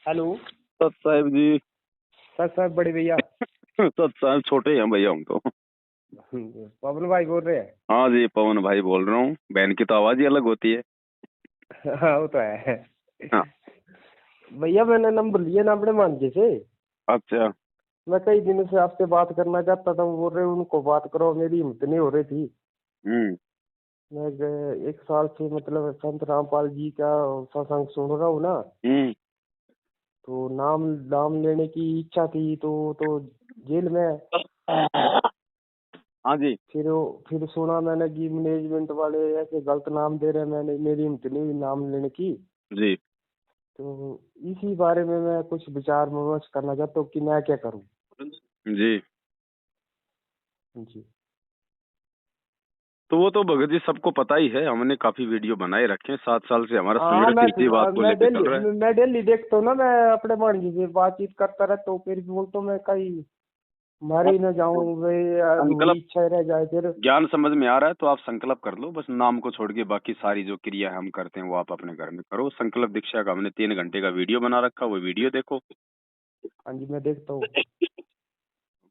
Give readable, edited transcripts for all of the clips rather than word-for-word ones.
Hello. सत साहब जी। Sir साहब बड़े भैया। सत साहब छोटे हैं भैया हम तो। पवन भाई बोल रहे हैं। हाँ जी, पवन भाई बोल रहा हूँ। बहन की तो आवाज ही अलग होती है। हाँ वो तो है। हाँ। भैया मैंने नंबर लिया ना अपने मांझे से। अच्छा। मैं कई दिनों से आपसे बात करना चाहता था, वो बोल रहे उनको बात करो, मेरी हिम्मत नहीं हो रही थी। हम्म। मैं एक साल से मतलब संत रामपाल जी का सत्संग सुन रहा हूँ ना। हम्म। तो नाम नाम लेने की इच्छा थी तो जेल में है। हाँ जी। फिर सुना मैंने कि मैनेजमेंट वाले ऐसे गलत नाम दे रहे हैं, मैंने मेरी हिम्मत नहीं हुई नाम लेने की। जी। तो इसी बारे में मैं कुछ विचार विमर्श करना चाहता हूँ कि मैं क्या करूँ। जी। जी। तो वो तो भगत जी सबको पता ही है, हमने काफी वीडियो बनाए रखे हैं। 7 साल से हमारा हाँ संघर्ष इसी बात को लेके चल रहा है। मैं डेली देखता हूँ ना, मैं अपने भांजी से बातचीत करता रहता हूँ, फिर भी बोलता हूँ मैं कहीं मर ही न जाऊँ, वे अधूरी संकल्प इच्छा रह जाए फिर। ज्ञान समझ में आ रहा है तो आप संकल्प कर लो, बस नाम को छोड़ के बाकी सारी जो क्रिया हम करते हैं वो आप अपने घर में करो। संकल्प दीक्षा का हमने 3 घंटे का वीडियो बना रखा, वो वीडियो देखो। हाँ जी मैं देखता हूँ।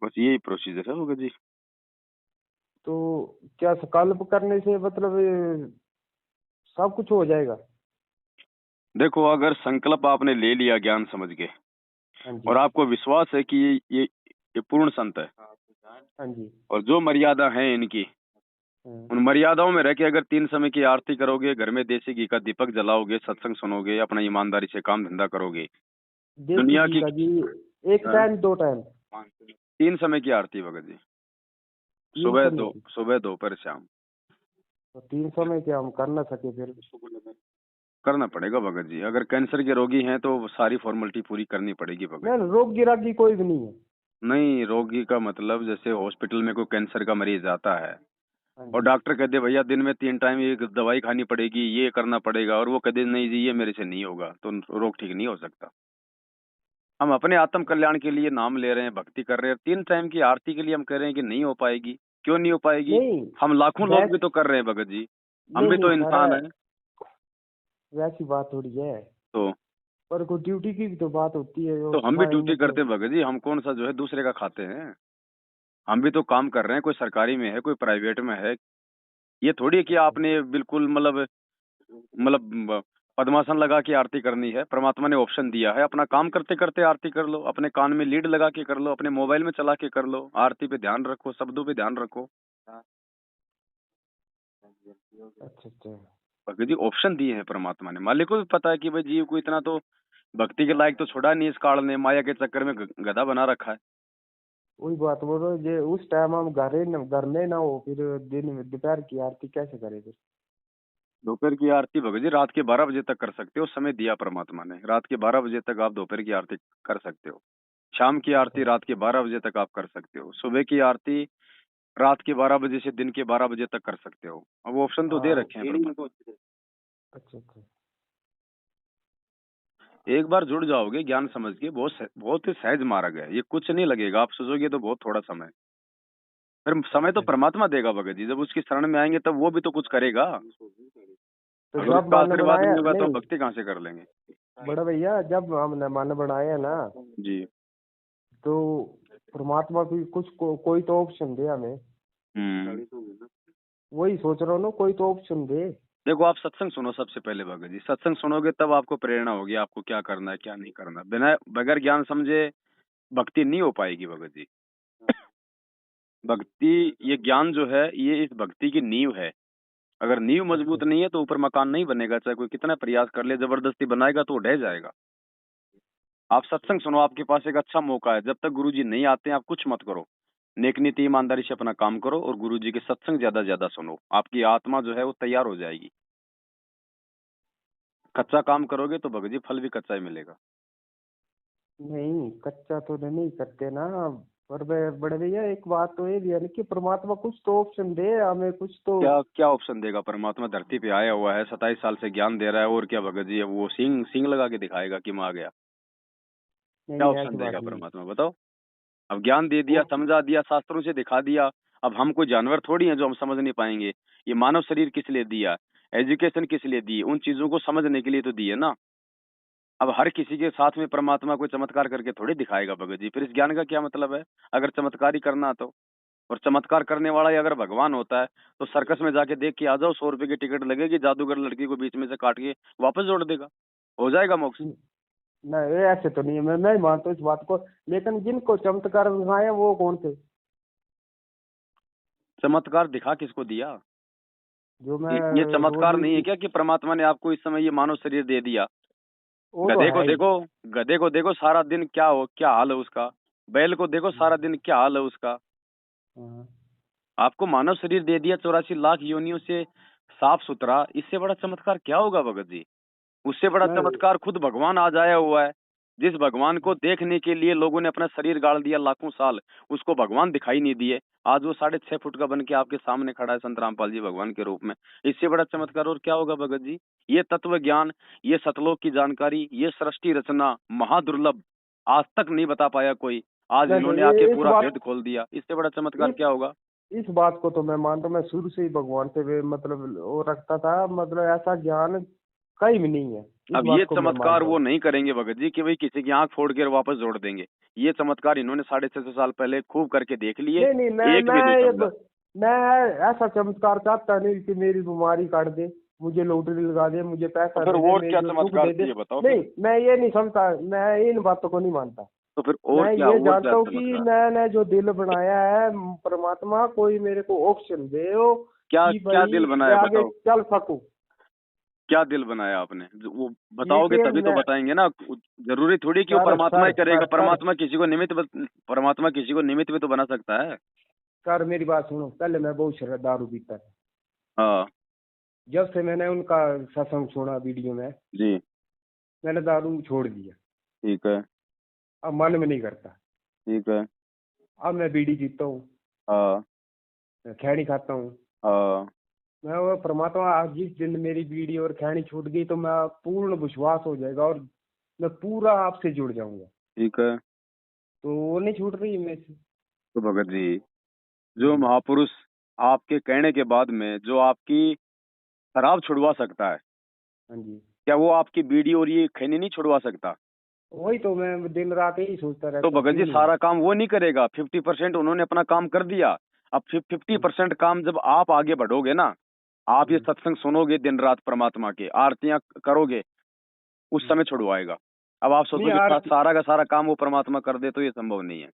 बस यही प्रोसीजर है भगत जी। तो क्या संकल्प करने से मतलब सब कुछ हो जाएगा? देखो, अगर संकल्प आपने ले लिया ज्ञान समझ के हाँ और जी। आपको विश्वास है कि ये पूर्ण संत है हाँ जी। और जो मर्यादा है इनकी, हाँ। उन मर्यादाओं में रह के अगर 3 समय की आरती करोगे, घर में देसी घी का दीपक जलाओगे, सत्संग सुनोगे, अपना ईमानदारी से काम धंधा करोगे, देसी दुनिया घी की का जी? एक हाँ, टाइम दो टाइम? 3 समय की आरती भगत जी। 3 समय की? सुबह दोपहर शाम। तो 3 समय क्या हम कर ना सके फिर? करना पड़ेगा भगत जी। अगर कैंसर के रोगी हैं तो सारी फॉर्मेलिटी पूरी करनी पड़ेगी भगत नहीं जी। रोग गिरागी कोई भी नहीं है। नहीं, रोगी का मतलब जैसे हॉस्पिटल में कोई कैंसर का मरीज आता है हाँ और जी। डॉक्टर कहते भैया दिन में 3 टाइम ये दवाई खानी पड़ेगी, ये करना पड़ेगा, और वो कहते नहीं जी ये मेरे से नहीं होगा, तो रोग ठीक नहीं हो सकता। हम अपने आत्म कल्याण के लिए नाम ले रहे हैं, भक्ति कर रहे हैं, 3 टाइम की आरती के लिए हम कह रहे हैं कि नहीं हो पाएगी। क्यों नहीं हो पाएगी? नहीं हम लाखों लोग भी वैस तो कर रहे हैं भगत जी। हम नहीं भी नहीं तो सर, इंसान हैं। वैसी बात थोड़ी है। तो पर कोई ड्यूटी की भी तो बात होती है जो हम भी समय ड्यूटी करते मतलब। हैं भगत जी। हम कौन सा जो है दूसरे का खाते हैं? हम भी तो काम कर रहे हैं, कोई सरकारी में है, कोई प्राइवेट में है। ये थोड़ी है कि आपने बिल्कुल मतलब पद्मासन लगा के आरती करनी है। परमात्मा ने ऑप्शन दिया है, अपना काम करते करते आरती कर लो, अपने कान में लीड लगा के कर लो, अपने मोबाइल में चला के कर लो। आरती पे ध्यान रखो, शब्दों पे ध्यान रखो। अच्छा अच्छा। भगत जी ऑप्शन दिए हैं परमात्मा ने। मालिक को भी पता है कि भाई जीव को इतना तो भक्ति के लायक तो छोड़ा नहीं इस काल ने, माया के चक्कर में गधा बना रखा है। वही बात बोल रहे हो, जे उस टाइम हम घर में ना हो, फिर दिन में दोपहर की आरती कैसे करें फिर? दोपहर की आरती भगत जी रात के 12 बजे तक कर सकते हो, समय दिया परमात्मा ने। रात के 12 बजे तक आप दोपहर की आरती कर सकते हो। शाम की आरती अच्छा। रात के 12 बजे तक आप कर सकते हो। सुबह की आरती रात के 12 बजे से दिन के 12 बजे तक कर सकते हो। अब ऑप्शन तो दे हाँ। रखे हैं परमात्मा। अच्छा अच्छा। एक बार जुड़ जाओगे ज्ञान समझ के, बहुत ही सहज मार्ग है ये। कुछ नहीं लगेगा, आप सोचोगे तो बहुत थोड़ा समय। फिर समय तो अच्छा। परमात्मा देगा भगत जी। जब उसकी शरण में आएंगे तब वो भी तो कुछ करेगा। तो अगर जब उसका मन आशीर्वाद बनाया नहीं होगा तो हम नहीं, भक्ति कहाँ से कर लेंगे? बड़ा भैया जब हमने मन बनाया ना, जी। तो परमात्मा भी कोई तो ऑप्शन दे हमें। हम्म। वही सोच रहा हूँ ना, कोई तो ऑप्शन दे। देखो, आप सत्संग सुनो सबसे पहले भगत जी। सत्संग सुनोगे तब आपको प्रेरणा होगी आपको क्या करना है क्या नहीं करना। बिना बगैर ज्ञान समझे भक्ति नहीं हो पाएगी भगत जी। भक्ति, ये ज्ञान जो है ये इस भक्ति की नींव है। अगर नींव अच्छा। मजबूत नहीं है तो ऊपर मकान नहीं बनेगा। चाहे कोई कितना प्रयास कर ले, जबरदस्ती बनाएगा तो वो ढह जाएगा। आप सत्संग सुनो, आपके पास एक अच्छा मौका है। जब तक गुरुजी नहीं आते हैं आप कुछ मत करो। नेक नीति ईमानदारी से अपना काम करो और गुरुजी के सत्संग ज्यादा ज्यादा सुनो। आपकी आत्मा जो है वो तैयार हो जाएगी। कच्चा काम करोगे तो भगत जी फल भी कच्चा ही मिलेगा। नहीं कच्चा तो नहीं करते ना। पर बड़े भैया एक बात तो ये भी है ना कि परमात्मा कुछ तो ऑप्शन दे हमें, कुछ तो। क्या क्या ऑप्शन देगा परमात्मा? धरती पे आया हुआ है, 27 साल से ज्ञान दे रहा है, और क्या भगत जी? अब वो सिंग सिंग लगा के दिखाएगा कि मैं आ गया? नहीं क्या नहीं ऑप्शन ऐसी बात देगा नहीं है। परमात्मा बताओ? अब ज्ञान दे दिया, वो समझा दिया, शास्त्रों से दिखा दिया। अब हम कोई जानवर थोड़ी हैं जो हम समझ नहीं पाएंगे। ये मानव शरीर किस लिए दिया, एजुकेशन किस लिए दी? उन चीजों को समझने के लिए तो दी है ना। अब हर किसी के साथ में परमात्मा कोई चमत्कार करके थोड़ी दिखाएगा भगत जी, फिर इस ज्ञान का क्या मतलब है अगर चमत्कार ही करना तो। और चमत्कार करने वाला ही अगर भगवान होता है तो सर्कस में जाके देख के आ जाओ, 100 रुपए की टिकट लगेगी, जादूगर लड़की को बीच में से काट के वापस जोड़ देगा, हो जाएगा मोक्ष। नहीं ये ऐसे तो नहीं है, मैं नहीं मानता इस बात को। लेकिन जिनको चमत्कार दिखाए वो कौन थे? चमत्कार दिखा किसको दिया? जो मैं ये रोज चमत्कार नहीं है क्या कि परमात्मा ने आपको इस समय ये मानव शरीर दे दिया? वो तो गधे को है ही। देखो, गधे को देखो सारा दिन क्या हाल है उसका। बैल को देखो सारा दिन क्या हाल है उसका। हाँ। आपको मानव शरीर दे दिया 84 लाख योनियों से साफ सुथरा, इससे बड़ा चमत्कार क्या होगा भगत जी? उससे बड़ा नहीं चमत्कार खुद भगवान आज आया हुआ है। जिस भगवान को देखने के लिए लोगों ने अपना शरीर गाड़ दिया लाखों साल, उसको भगवान दिखाई नहीं दिए। आज वो 6.5 फुट का बन के आपके सामने खड़ा है संत रामपाल जी भगवान के रूप में। इससे बड़ा चमत्कार और क्या होगा भगत जी? ये तत्व ज्ञान, ये सतलोक की जानकारी, ये सृष्टि रचना महादुर्लभ, आज तक नहीं बता पाया कोई। आज नहीं इन्होंने नहीं, आके इस पूरा बात भेद खोल दिया, इससे बड़ा चमत्कार इस क्या होगा? इस बात को तो मैं मानता हूँ। मैं शुरू से ही भगवान से मतलब वो रखता था, मतलब ऐसा ज्ञान कहीं भी नहीं है। इस अब ये बात को मैं चमत्कार मानता वो हूँ। नहीं करेंगे भगत जी कि भाई किसी की आंख फोड़ के वापस जोड़ देंगे। ये चमत्कार इन्होंने 650 साल पहले खूब करके देख लिए, नहीं नहीं, मैं एक भी नहीं मैं ये समझा। मैं ऐसा चमत्कार चाहता नहीं कि मेरी बीमारी काट दे, मुझे लॉटरी लगा दे, मुझे तो पैसा फिर दे दे, और मैं क्या जो सुख चमत्कार दे दे। चाहिए बताओ फिर? नहीं, मैं ये नहीं समझता, मैं इन बातों को नहीं मानता। तो फिर मैं ये और क्या जानता हूँ कि चमत्कार? मैंने जो दिल बनाया है, परमात्मा कोई मेरे को ऑप्शन दे हो क्या कि क्या भाई दिल मैं बनाया आगे बताओ? चल सकूं। क्या दिल बनाया आपने वो ये बताओगे कि तभी तो मैं बताएंगे ना। जरूरी थोड़ी कि वो सर परमात्मा सर ही करेगा। सर सर परमात्मा किसी को निमित्त भी तो बना सकता है। सर मेरी बात सुनो। पहले मैं बहुत शराब दारू पीता था। हाँ जब से मैंने उनका सत्संग सुना वीडियो में, जी, मैंने दारू छोड़ दिया। ठीक है, अब मन में नहीं करता। ठीक है। अब मैं बीड़ी पीता हूँ, हाँ मैं खैनी खाता हूँ। हाँ, मैं वो परमात्मा आज जिस दिन मेरी बीड़ी और खैनी छूट गई तो मैं पूर्ण विश्वास हो जाएगा और मैं पूरा आपसे जुड़ जाऊंगा। ठीक है। तो वो नहीं छूट रही मेरे से। तो भगत जी, जो हम्म। महापुरुष आपके कहने के बाद में जो आपकी शराब छुड़वा सकता है, हाँ जी। क्या वो आपकी बीड़ी और ये खैनी नहीं छुड़वा सकता? वही तो मैं दिन रात यही सोचता तो रहता हूँ, भगत क्यों जी नहीं सारा होगा। काम वो नहीं करेगा, 50% उन्होंने अपना काम कर दिया। अब 50% काम जब आप आगे बढ़ोगे ना, आप ये हम्म, सत्संग सुनोगे दिन रात परमात्मा के, आरतियां करोगे, उस हम्म। समय छुड़वाएगा। अब आप नहीं सोचोगे आरती, सारा का सारा काम वो परमात्मा कर दे, तो ये संभव नहीं है।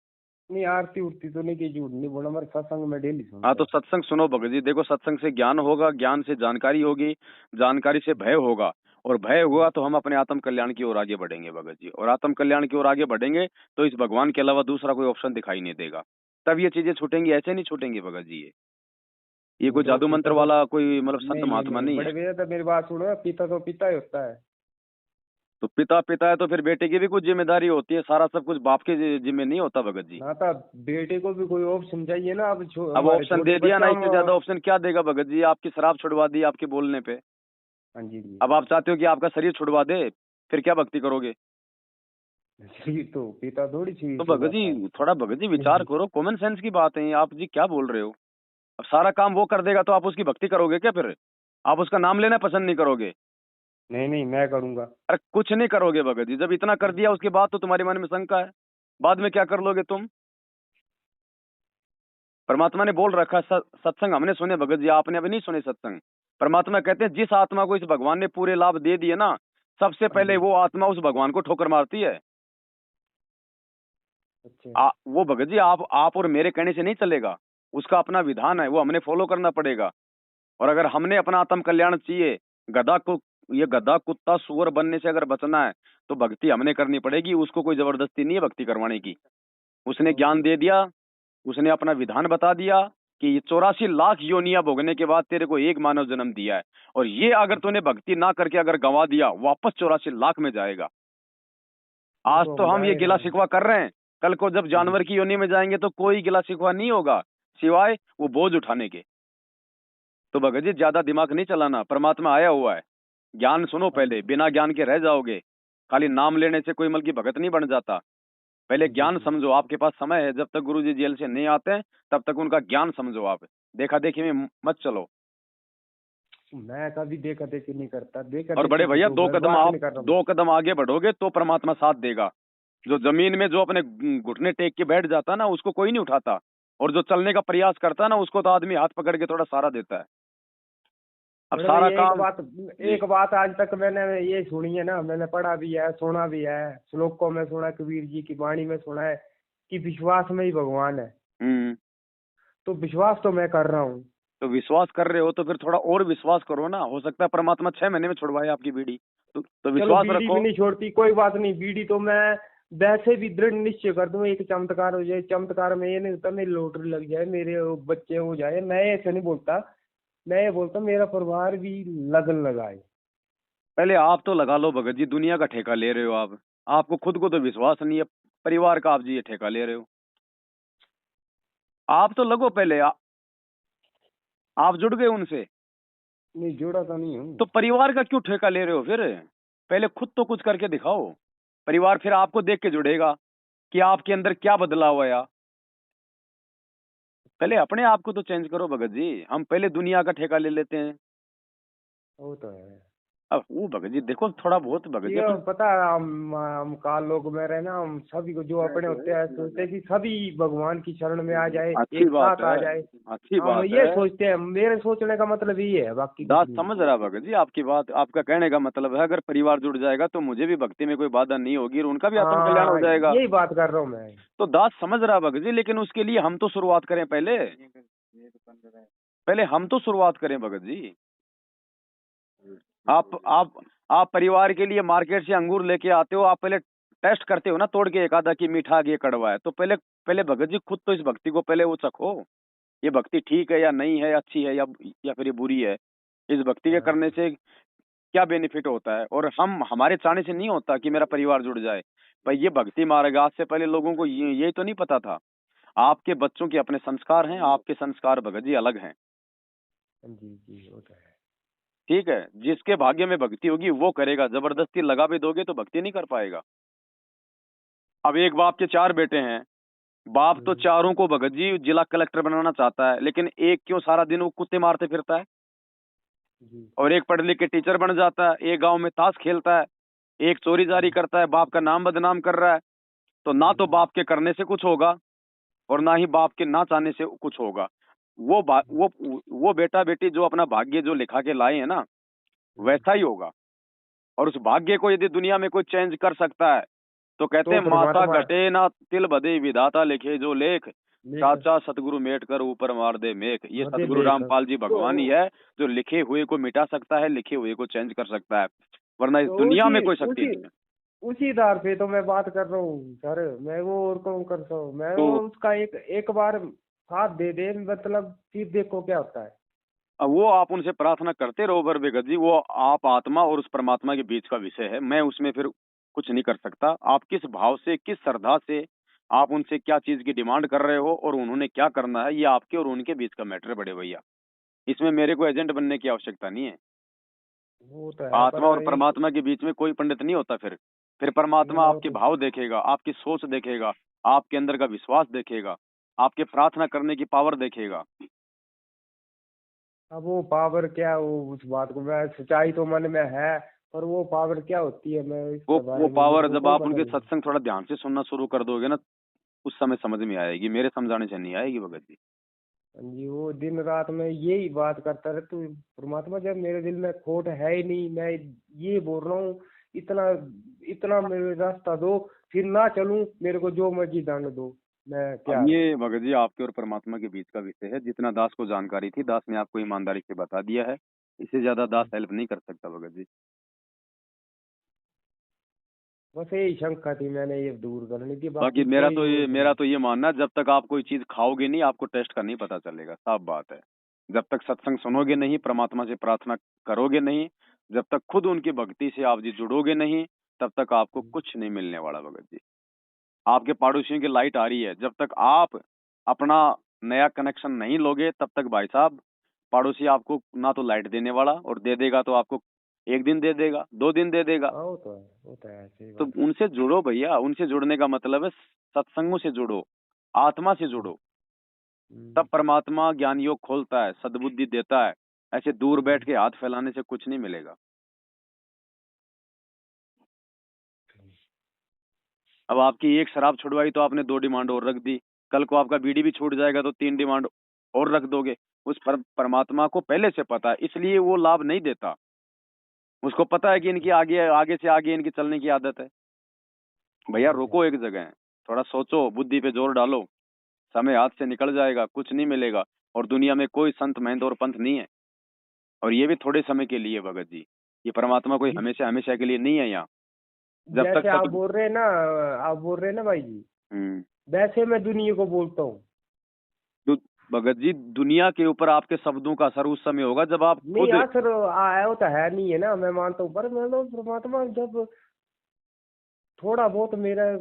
नहीं आरती उरती तो नहीं की, झूठ नहीं बोला, हमारे सत्संग में डेली हाँ सुनता तो हूँ। सत्संग सुनो भगत जी, देखो सत्संग से ज्ञान होगा, ज्ञान से जानकारी होगी, जानकारी से भय होगा, और भय हुआ तो हम अपने आत्म कल्याण की ओर आगे बढ़ेंगे भगत जी। और आत्म कल्याण की ओर आगे बढ़ेंगे तो इस भगवान के अलावा दूसरा कोई ऑप्शन दिखाई नहीं देगा। तब ये चीजें छूटेंगी, ऐसे नहीं छूटेंगी भगत जी। ये वो कोई तो जादू मंत्र पीता तो, वाला कोई मतलब संत नहीं नहीं महात्मा नहीं, नहीं है। बड़े भैया तो मेरी बात सुनो, पीता तो पीता ही होता है। तो पिता पिता है तो फिर बेटे की भी कुछ जिम्मेदारी होती है, सारा सब कुछ बाप के जिम्मे नहीं होता भगत जी। ना था, बेटे को भी कोई ऑप्शन चाहिए ना। अब अब हमारे ऑप्शन छोटे दे दिया ना, बच्चा इससे ज्यादा ऑप्शन क्या देगा भगत जी? आपकी शराब छुड़वा दी आपके बोलने पे। हाँ जी जी। अब आप चाहते हो कि आपका शरीर छुड़वा दे, फिर क्या भक्ति करोगे? शरीर तो पीता थोड़ी तो शरीर भगत छुड़वाता जी थोड़ा भगत जी है। विचार करो, कॉमन सेंस की बात है ये, आप जी क्या बोल रहे हो? अब सारा काम वो कर देगा तो आप उसकी भक्ति करोगे क्या फिर? आप उसका नाम लेना पसंद नहीं करोगे? नहीं नहीं, मैं करूंगा। अरे कुछ नहीं करोगे भगत जी, जब इतना कर दिया उसके बाद तो तुम्हारे मन में शंका है, बाद में क्या कर लोगे तुम? परमात्मा ने बोल रखा है, सत्संग हमने सुने भगत जी, आपने अभी नहीं सुने सत्संग। परमात्मा कहते हैं जिस आत्मा को इस भगवान ने पूरे लाभ दे दिए ना, सबसे हाँ पहले जी। वो आत्मा उस भगवान को ठोकर मारती है। अच्छा। वो भगत जी आप और मेरे कहने से नहीं चलेगा, उसका अपना विधान है, वो हमने फॉलो करना पड़ेगा। और अगर हमने अपना आत्म कल्याण चाहिए, गधा को ये गधा कुत्ता सुअर बनने से अगर बचना है, तो भक्ति हमने करनी पड़ेगी। उसको कोई जबरदस्ती नहीं है भक्ति करवाने की। उसने वो ज्ञान तो दे दिया, उसने अपना विधान बता दिया कि ये 84 लाख योनियां भोगने के बाद तेरे को एक मानव जन्म दिया है, और ये अगर तूने भक्ति ना करके अगर गंवा दिया, वापस 84 लाख में जाएगा। वो आज तो तो हम हम ये जाएगा। गिला शिकवा कर रहे हैं, कल को जब हाँ जी। जानवर की योनि में जाएंगे तो कोई गिला शिकवा नहीं होगा, सिवाय वो बोझ उठाने के। तो भगत जी ज्यादा दिमाग नहीं चलाना, परमात्मा आया हुआ है। ज्ञान सुनो हाँ पहले, बिना ज्ञान के रह जाओगे। खाली नाम लेने से कोई मल की भगत नहीं बन जाता। पहले जी ज्ञान जी। समझो, आपके पास समय है, जब तक गुरु जी जेल से नहीं आते हैं तब तक उनका ज्ञान समझो। आप देखा देखी में मत चलो। मैं कभी देखा देखी नहीं करता, देखा और बड़े देखी की भैया तो मैं बात नहीं कर रहा हूँ। 2 कदम आगे बढ़ोगे तो परमात्मा साथ देगा। जो जमीन में जो अपने घुटने टेक के बैठ जाता है ना, उसको कोई नहीं उठाता। और जो चलने का प्रयास करता है ना, उसको तो आदमी हाथ पकड़ के थोड़ा सहारा देता है। अब बड़े सारा भैया काम जी। एक बात आज तक मैंने ये सुनी है ना, मैंने पढ़ा भी है, सुना भी है, श्लोकों में सुना है, कबीर जी की वाणी में सुना है कि विश्वास में ही भगवान है। हम्म। तो विश्वास तो मैं कर रहा हूँ। तो विश्वास कर रहे हो तो फिर थोड़ा और विश्वास करो ना। हो सकता है परमात्मा 6 महीने में छुड़वाए आपकी बीड़ी। तो चलो विश्वास बीड़ी भी रखो। नहीं छोड़ती, कोई बात नहीं, बीड़ी तो मैं वैसे भी दृढ़ निश्चय कर दूं, एक चमत्कार हो जाए, चमत्कार में ये नहीं होता मेरी लॉटरी लग जाए, मेरे वो बच्चे हो जाए, मैं ऐसे नहीं बोलता। मैं ये बोलता हूं, मेरा परिवार भी लगन लगाए। पहले आप तो लगा लो भगत जी, दुनिया का ठेका ले रहे हो आप। आपको खुद को तो विश्वास नहीं है, परिवार का आप जी ये ठेका ले रहे हो। आप तो लगो पहले आप जुड़ गए उनसे, नहीं जुड़ा तो नहीं हूँ। तो परिवार का क्यों ठेका ले रहे हो फिर? पहले खुद तो कुछ करके दिखाओ। परिवार फिर आपको देख के जुड़ेगा कि आपके अंदर क्या बदलाव आया। पहले अपने आप को तो चेंज करो भगत जी। हम पहले दुनिया का ठेका ले लेते हैं। वो तो है। अब वो भगत जी देखो, थोड़ा बहुत भगत जी ये अपने। पता है, हम काल लोग में रहे ना, हम सभी को जो अपने होते हैं सोचते हैं कि सभी भगवान की शरण में आ जाए, अच्छी एक बात साथ आ है, जाए। अच्छी हम बात ये है। सोचते हैं, मेरे सोचने का मतलब ये है, बाकी कुछ दास नहीं है। समझ रहा भगत जी आपकी बात। आपका कहने का मतलब है अगर परिवार जुड़ जाएगा तो मुझे भी भक्ति में कोई बाधा नहीं होगी और उनका भी आत्म कल्याण हो हाँ जाएगा। यही बात कर रहा हूँ मैं। तो दास समझ रहा भगत जी, लेकिन उसके लिए हम तो शुरुआत करें पहले। पहले हम तो शुरुआत करें भगत जी। आप परिवार के लिए मार्केट से अंगूर लेके आते हो, आप पहले टेस्ट करते हो ना तोड़ के एक आधा कि मीठा ये कड़वा है। तो पहले पहले भगत जी खुद तो इस भक्ति को पहले वो चखो। ये भक्ति ठीक है या नहीं है, अच्छी है या फिर ये बुरी है। इस भक्ति के हाँ करने से क्या बेनिफिट होता है। और हम हमारे चाहने से नहीं होता कि मेरा परिवार जुड़ जाए। भाई ये भक्ति मार्ग आज से पहले लोगों को ये तो नहीं पता था। आपके बच्चों के अपने संस्कार हैं, आपके संस्कार भगत जी अलग हैं। जी जी वो तो है। ठीक है, जिसके भाग्य में भक्ति होगी वो करेगा। जबरदस्ती लगा भी दोगे तो भक्ति नहीं कर पाएगा। अब एक बाप के 4 बेटे हैं। बाप तो हम्म, चारों को भगत जी जिला कलेक्टर बनाना चाहता है, लेकिन एक क्यों सारा दिन वो कुत्ते मारते फिरता है। जी और एक पढ़ लिख के टीचर बन जाता है, एक गांव में ताश खेलता है, एक चोरी जारी हम्म, करता है, बाप का नाम बदनाम कर रहा है। तो ना तो बाप के करने से कुछ होगा और ना ही बाप के ना चाहने से कुछ होगा। वो बेटा बेटी जो अपना भाग्य जो लिखा के लाए हैं ना, हम्म। वैसा ही होगा। और उस भाग्य को यदि दुनिया में कोई चेंज कर सकता है तो कहते तो हैं माता परमात्मा घटे ना तिल बदे विधाता लिखे जो लेख, लेकर चाचा सतगुरु मेट कर ऊपर मार दे मेघ। ये मदे सतगुरु लेकर रामपाल जी तो भगवान ही है जो लिखे हुए को मिटा सकता है, लिखे हुए को चेंज कर सकता है। वरना इस तो दुनिया में उसी कोई शक्ति उसी नहीं है। उसी आधार पे तो मैं बात कर रहा हूँ सर। मैं वो और कौन करता हूँ, मैं तो वो उसका एक एक बार साथ दे दे, मतलब फिर देखो क्या होता है। अब वो आप उनसे प्रार्थना करते रहो बर बेगत जी। वो आप आत्मा और उस परमात्मा के बीच का विषय है। मैं उसमें फिर कुछ नहीं कर सकता। आप किस भाव से, किस श्रद्धा से आप उनसे क्या चीज की डिमांड कर रहे हो और उन्होंने क्या करना है, ये आपके और उनके बीच का मैटर है बड़े भैया। इसमें मेरे को एजेंट बनने की आवश्यकता नहीं है। वो तो है पर आत्मा और एक परमात्मा के बीच में कोई पंडित नहीं होता। फिर परमात्मा मतलब आपके भाव देखेगा, आपकी सोच देखेगा, आपके अंदर का विश्वास देखेगा, आपके प्रार्थना करने की पावर देखेगा। अब वो पावर क्या, वो उस बात को मैं, सच्चाई तो मन में है, पर वो पावर क्या होती है मैं इसके वो बारे में मेरे पावर को जब कोई आप पता उनके नहीं। सत्संग थोड़ा ध्यान से सुनना शुरू कर दोगे ना, उस समय समझ में आएगी। मेरे समझाने से नहीं आएगी भगत जी। हाँ जी, वो दिन रात में यही बात करता रहे, तू परमात्मा जब मेरे दिल में खोट है ही नहीं, मैं ये बोल रहा हूँ, इतना इतना मेरे रास्ता दो, फिर ना चलूं, मेरे को जो मर्जी दंड दो, मैं अब तैयार हूँ। ये भगत जी आपके और परमात्मा के बीच का विषय है। जितना दास को जानकारी थी, दास ने आपको ईमानदारी से बता दिया है। इससे ज्यादा दास हेल्प नहीं कर सकता भगत जी। बस यही शंका थी, मैंने ये दूर करने की, बाकी बाकी कोई वो मेरा नहीं। तो ये मानना है, जब तक आप कोई चीज खाओगे नहीं आपको टेस्ट का नहीं पता चलेगा। साफ बात है। जब तक सत्संग सुनोगे नहीं, परमात्मा से प्रार्थना करोगे नहीं, जब तक खुद उनकी भक्ति से आप जी जुड़ोगे नहीं, तब तक आपको कुछ नहीं मिलने वाला भगत जी। आपके पड़ोसियों की लाइट आ रही है, जब तक आप अपना नया कनेक्शन नहीं लोगे तब तक भाई साहब पड़ोसी आपको ना तो लाइट देने वाला, और दे देगा तो आपको 1 दिन दे देगा, 2 दिन दे देगा। हाँ वो तो है, सही तो बात उनसे जुड़ो भैया। उनसे जुड़ने का मतलब है सत्संगों से जुड़ो, आत्मा से है। जुड़ो। तब परमात्मा ज्ञान योग खोलता है, सद्बुद्धि देता है। ऐसे दूर बैठ के हाथ फैलाने से कुछ नहीं मिलेगा। अब आपकी एक शराब छुड़वाई तो आपने 2 डिमांड और रख दी। कल को आपका बीड़ी भी छूट जाएगा तो 3 डिमांड और रख दोगे। उस परमात्मा को पहले से पता है, इसलिए वो लाभ नहीं देता। उसको पता है कि इनकी आगे आगे से आगे इनकी चलने की आदत है। भैया रुको एक जगह, थोड़ा सोचो, बुद्धि पे जोर डालो। समय हाथ से निकल जाएगा, कुछ नहीं मिलेगा। और दुनिया में कोई संत महंत और पंथ नहीं है। और ये भी थोड़े समय के लिए भगत जी। ये परमात्मा कोई जी, हमेशा हमेशा के लिए नहीं है यहाँ। जब तक जैसे सब। आप बोल रहे हैं ना भाई जी, हम्म। वैसे मैं दुनिया को बोलता हूँ। दु- भगत जी, दुनिया के ऊपर आपके शब्दों का असर उस समय होगा जब आप नहीं खुद। हाँ सर, आया वो तो है नहीं है ना, मैं मानता हूँ, पर मैं तो परमात्मा जब थोड़ा बहुत मेरा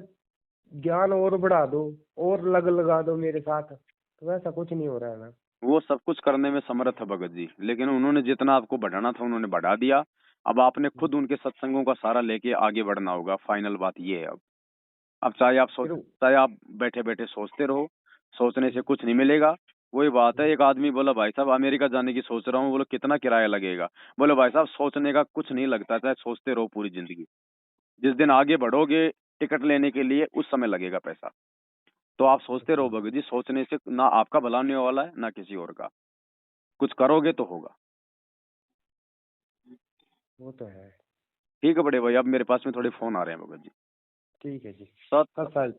ज्ञान और बढ़ा दो और लगा दो मेरे साथ, तो वैसा कुछ नहीं हो रहा है ना। वो सब कुछ करने में समर्थ है भगत जी, लेकिन उन्होंने जितना आपको बढ़ाना था उन्होंने बढ़ा दिया। अब आपने खुद उनके सत्संगों का सहारा लेके आगे बढ़ना होगा। फाइनल बात ये है। अब फिर चाहे आप बैठे बैठे सोचते रहो, सोचने से कुछ नहीं मिलेगा। वही बात है, एक आदमी बोला भाई साहब अमेरिका जाने की सोच रहा हूँ। बोलो कितना किराया लगेगा? बोले भाई साहब सोचने का कुछ नहीं लगता, चाहे सोचते रहो पूरी जिंदगी। जिस दिन आगे बढ़ोगे टिकट लेने के लिए, उस समय लगेगा पैसा। तो आप सोचते रहो भगत जी, सोचने से ना आपका भला होने वाला है ना किसी और का। कुछ करोगे तो होगा। वो तो है। ठीक है बड़े भाई, अब मेरे पास में थोड़े फोन आ रहे हैं भगत जी। ठीक है जी। सत सत्संग।